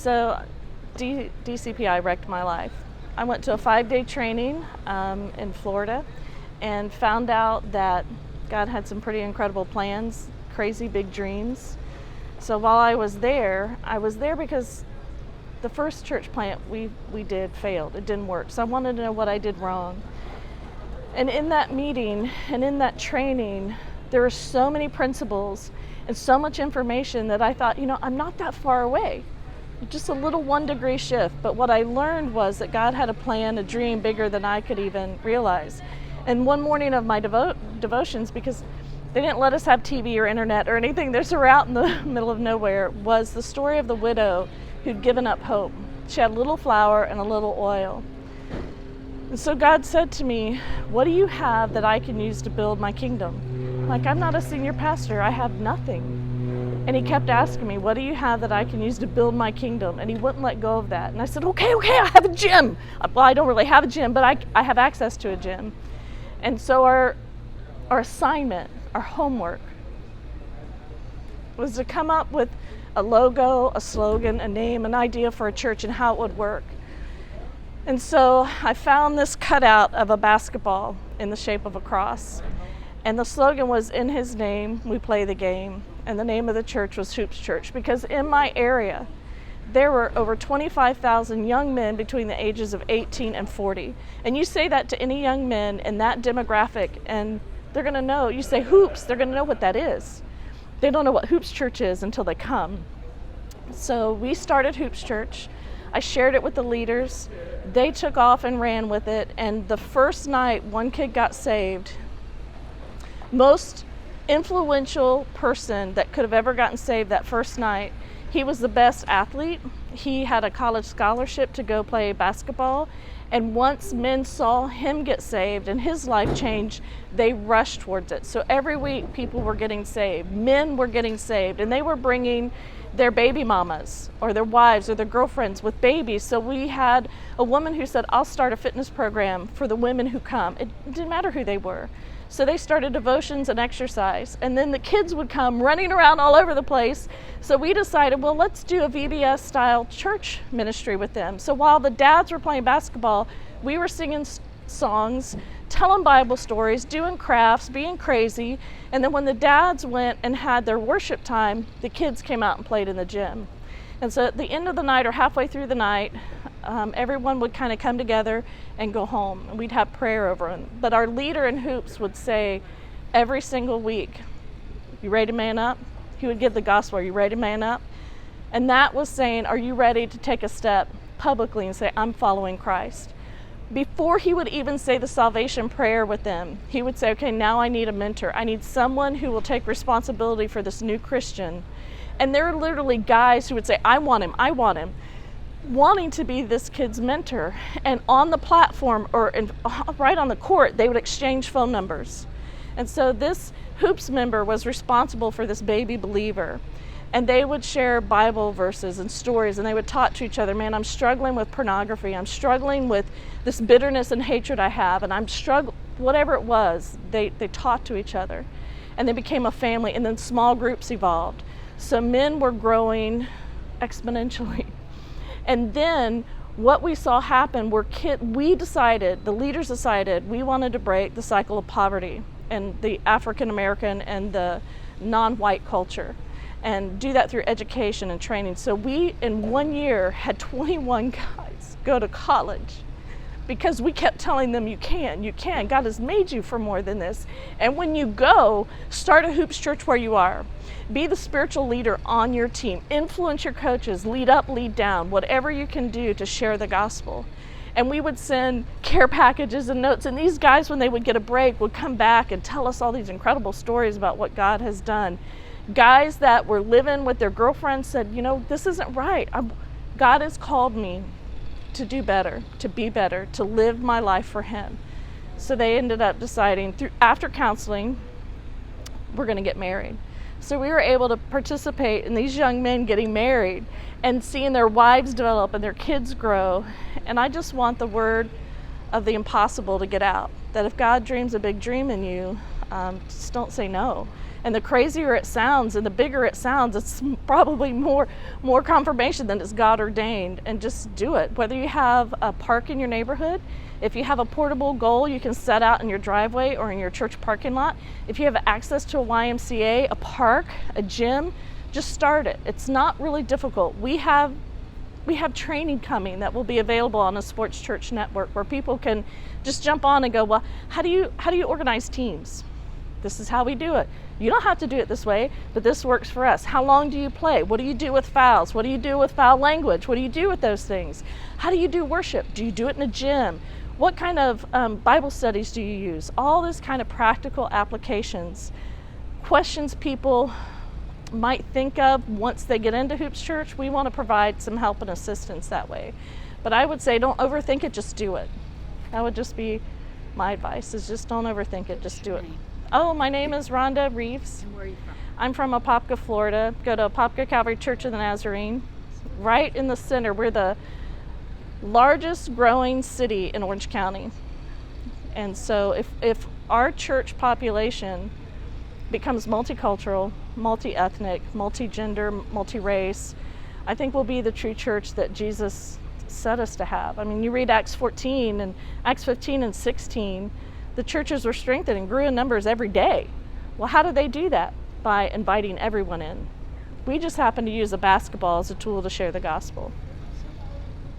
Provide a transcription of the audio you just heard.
So DCPI wrecked my life. I went to a 5-day training in Florida and found out that God had some pretty incredible plans, crazy big dreams. So while I was there because the first church plant we did failed. It didn't work. So I wanted to know what I did wrong. And in that meeting and in that training, there were so many principles and so much information that I thought, I'm not that far away. Just a little 1 degree shift. But what I learned was that God had a plan, a dream bigger than I could even realize. And one morning of my devotions, because they didn't let us have TV or internet or anything, they're so out in the middle of nowhere, was the story of the widow who'd given up hope. She had a little flour and a little oil. And so God said to me, what do you have that I can use to build my kingdom? Like, I'm not a senior pastor, I have nothing. And he kept asking me, what do you have that I can use to build my kingdom? And he wouldn't let go of that. And I said, okay, I have a gym. Well, I don't really have a gym, but I have access to a gym. And so our assignment, our homework, was to come up with a logo, a slogan, a name, an idea for a church and how it would work. And so I found this cutout of a basketball in the shape of a cross. And the slogan was, in his name, we play the game. And the name of the church was Hoops Church, because in my area, there were over 25,000 young men between the ages of 18 and 40. And you say that to any young men in that demographic, and they're going to know. You say hoops, they're going to know what that is. They don't know what Hoops Church is until they come. So we started Hoops Church. I shared it with the leaders. They took off and ran with it. And the first night, one kid got saved. Most influential person that could have ever gotten saved that first night. He was the best athlete. He had a college scholarship to go play basketball. And once men saw him get saved and his life change, they rushed towards it. So every week people were getting saved. Men were getting saved, and they were bringing their baby mamas or their wives or their girlfriends with babies. So we had a woman who said, I'll start a fitness program for the women who come. It didn't matter who they were. So they started devotions and exercise, and then the kids would come running around all over the place. So we decided, well, let's do a VBS style church ministry with them. So while the dads were playing basketball, we were singing songs, telling Bible stories, doing crafts, being crazy. And then when the dads went and had their worship time, the kids came out and played in the gym. And so at the end of the night or halfway through the night, everyone would kind of come together and go home, and we'd have prayer over them. But our leader in Hoops would say every single week, you ready to man up? He would give the gospel, are you ready to man up? And that was saying, are you ready to take a step publicly and say, I'm following Christ? Before he would even say the salvation prayer with them, he would say, okay, now I need a mentor. I need someone who will take responsibility for this new Christian. And there are literally guys who would say, I want him, wanting to be this kid's mentor. And on the platform or right on the court, they would exchange phone numbers. And so this Hoops member was responsible for this baby believer. And they would share Bible verses and stories, and they would talk to each other, man, I'm struggling with pornography. I'm struggling with this bitterness and hatred I have, and I'm struggling, whatever it was, they talked to each other. And they became a family, and then small groups evolved. So men were growing exponentially. And then what we saw happen were the leaders decided we wanted to break the cycle of poverty and the African American and the non-white culture, and do that through education and training. So we, in 1 year, had 21 guys go to college because we kept telling them, you can. God has made you for more than this. And when you go, start a Hoops Church where you are. Be the spiritual leader on your team. Influence your coaches. Lead up, lead down. Whatever you can do to share the gospel. And we would send care packages and notes. And these guys, when they would get a break, would come back and tell us all these incredible stories about what God has done. Guys that were living with their girlfriends said, this isn't right. God has called me to do better, to be better, to live my life for him. So they ended up deciding, after counseling, we're going to get married. So we were able to participate in these young men getting married and seeing their wives develop and their kids grow. And I just want the word of the impossible to get out, that if God dreams a big dream in you, just don't say no. And the crazier it sounds and the bigger it sounds, it's probably more confirmation that it's God ordained. And just do it. Whether you have a park in your neighborhood, if you have a portable goal you can set out in your driveway or in your church parking lot, if you have access to a YMCA, a park, a gym, just start it. It's not really difficult. We have training coming that will be available on a Sports Church Network where people can just jump on and go, well, how do you organize teams? This is how we do it. You don't have to do it this way, but this works for us. How long do you play? What do you do with fouls? What do you do with foul language? What do you do with those things? How do you do worship? Do you do it in a gym? What kind of Bible studies do you use? All this kind of practical applications, questions people might think of once they get into Hoops Church. We want to provide some help and assistance that way. But I would say don't overthink it, just do it. That would just be my advice, is just don't overthink it, just do it. Oh, my name is Rhonda Rieves. And where are you from? I'm from Apopka, Florida. Go to Apopka Calvary Church of the Nazarene. Right in the center. We're the largest growing city in Orange County. And so if our church population becomes multicultural, multi-ethnic, multi-gender, multi-race, I think we'll be the true church that Jesus set us to have. I mean, you read Acts 14 and Acts 15 and 16, the churches were strengthened and grew in numbers every day. Well, how did they do that? By inviting everyone in. We just happen to use a basketball as a tool to share the gospel.